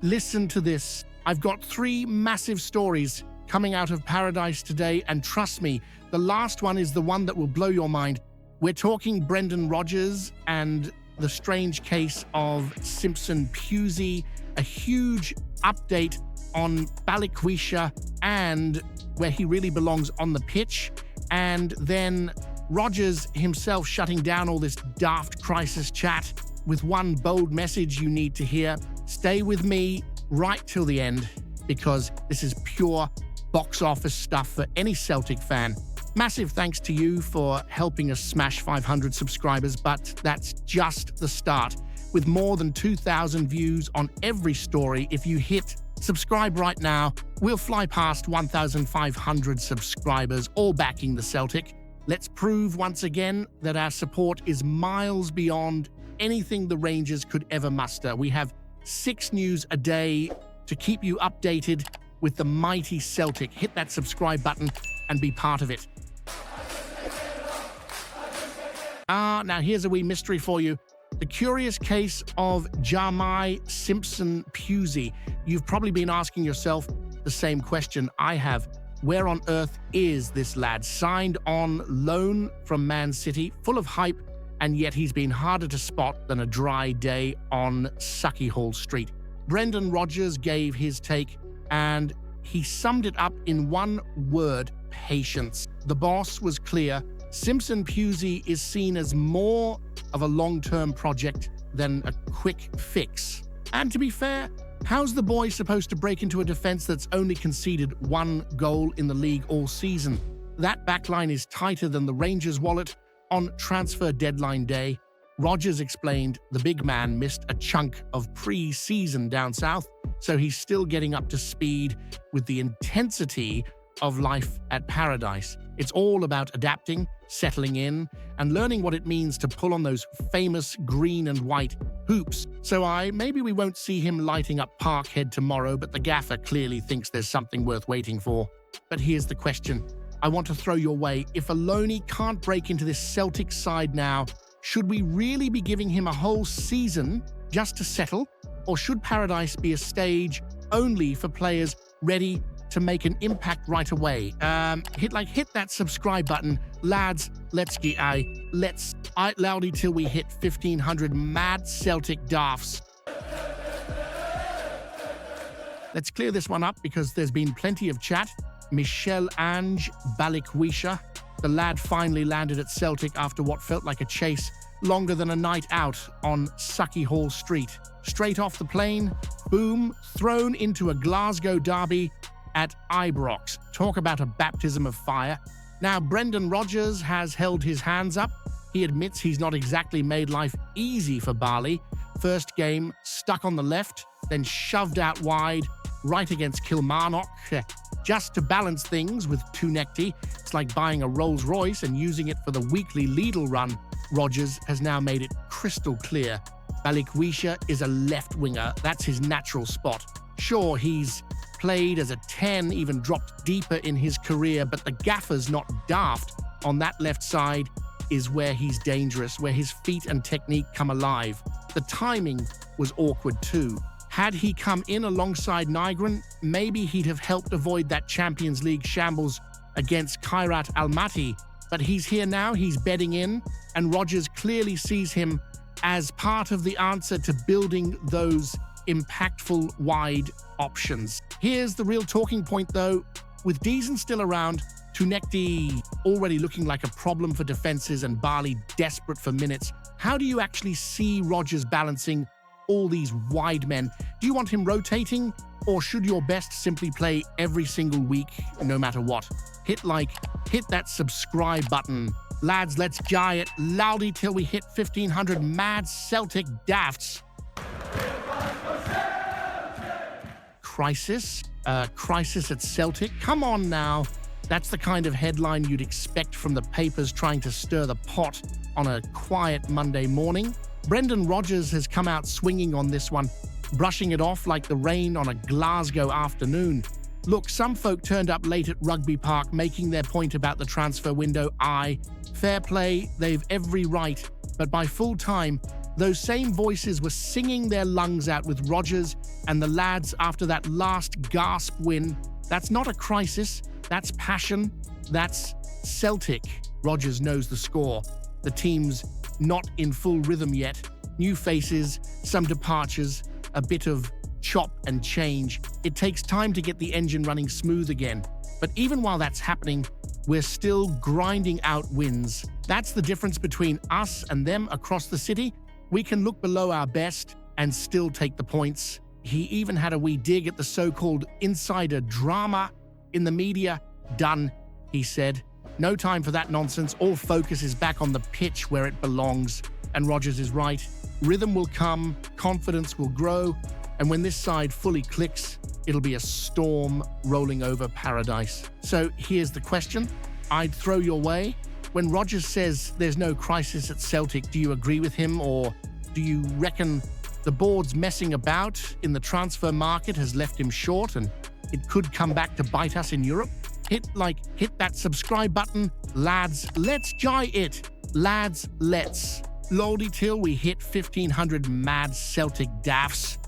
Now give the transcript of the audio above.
Listen to this. I've got 3 massive stories coming out of Paradise today, and trust me, the last one is the one that will blow your mind. We're talking Brendan Rodgers and the strange case of Simpson-Pusey, a huge update on Balikwisha and where he really belongs on the pitch, and then Rodgers himself shutting down all this daft crisis chat with one bold message you need to hear. Stay with me right till the end, because this is pure box office stuff for any Celtic fan. Massive thanks to you for helping us smash 500 subscribers, but that's just the start. With more than 2,000 views on every story, if you hit subscribe right now, we'll fly past 1,500 subscribers, all backing the Celtic. Let's prove once again that our support is miles beyond anything the Rangers could ever muster. We have 6 news a day to keep you updated with the mighty Celtic. Hit that subscribe button and be part of it. Now here's a wee mystery for you. The curious case of Jahmai Simpson-Pusey. You've probably been asking yourself the same question I have. Where on earth is this lad? Signed on loan from Man City, full of hype, and yet he's been harder to spot than a dry day on Suckyhall Street. Brendan Rodgers gave his take, and he summed it up in one word: patience. The boss was clear. Simpson-Pusey is seen as more of a long-term project than a quick fix. And to be fair, how's the boy supposed to break into a defense that's only conceded 1 goal in the league all season? That backline is tighter than the Rangers' wallet on transfer deadline day. Rodgers explained the big man missed a chunk of pre-season down south, so he's still getting up to speed with the intensity of life at Paradise. It's all about adapting, settling in, and learning what it means to pull on those famous green and white hoops. So maybe we won't see him lighting up Parkhead tomorrow, but the gaffer clearly thinks there's something worth waiting for. But here's the question I want to throw your way. If Aloni can't break into this Celtic side now, should we really be giving him a whole season just to settle? Or should Paradise be a stage only for players ready to make an impact right away? Hit that subscribe button. Lads, let's get let's out loudy till we hit 1,500 mad Celtic daffs. Let's clear this one up because there's been plenty of chat. Michel-Ange Balikwisha. The lad finally landed at Celtic after what felt like a chase longer than a night out on Suckyhall Street. Straight off the plane, boom, thrown into a Glasgow derby at Ibrox. Talk about a baptism of fire. Now, Brendan Rodgers has held his hands up. He admits he's not exactly made life easy for Bali. First game, stuck on the left, then shoved out wide, right against Kilmarnock. Just to balance things with Tounekti, it's like buying a Rolls Royce and using it for the weekly Lidl run. Rodgers has now made it crystal clear. Balikwisha is a left winger. That's his natural spot. Sure, he's played as a 10, even dropped deeper in his career, but the gaffer's not daft. On that left side is where he's dangerous, where his feet and technique come alive. The timing was awkward too. Had he come in alongside Nygren, maybe he'd have helped avoid that Champions League shambles against Kairat Almaty. But he's here now, he's bedding in, and Rodgers clearly sees him as part of the answer to building those impactful wide options. Here's the real talking point though. With Deason still around, Tounekti already looking like a problem for defenses and Bali desperate for minutes, how do you actually see Rodgers balancing all these wide men? Do you want him rotating, or should your best simply play every single week no matter what? Hit that subscribe button. Lads, let's gie it loudy till we hit 1,500 mad Celtic dafts. Crisis? Crisis at Celtic? Come on now. That's the kind of headline you'd expect from the papers trying to stir the pot on a quiet Monday morning. Brendan Rodgers has come out swinging on this one, brushing it off like the rain on a Glasgow afternoon. Look, some folk turned up late at Rugby Park making their point about the transfer window. Fair play, they've every right, but by full time, Those same voices were singing their lungs out with Rodgers and the lads after that last gasp win. That's not a crisis, that's passion, that's Celtic. Rodgers knows the score. The team's not in full rhythm yet. New faces, some departures, a bit of chop and change. It takes time to get the engine running smooth again. But even while that's happening, we're still grinding out wins. That's the difference between us and them across the city. We can look below our best and still take the points. He even had a wee dig at the so-called insider drama in the media. Done, he said. No time for that nonsense. All focus is back on the pitch where it belongs. And Rodgers is right. Rhythm will come, confidence will grow, and when this side fully clicks, it'll be a storm rolling over paradise. So here's the question I'd throw your way. When Rodgers says there's no crisis at Celtic, do you agree with him, or do you reckon the board's messing about in the transfer market has left him short and it could come back to bite us in Europe? Hit that subscribe button. Lads, let's jai it. Lads, let's. Loldy till we hit 1,500 mad Celtic daffs.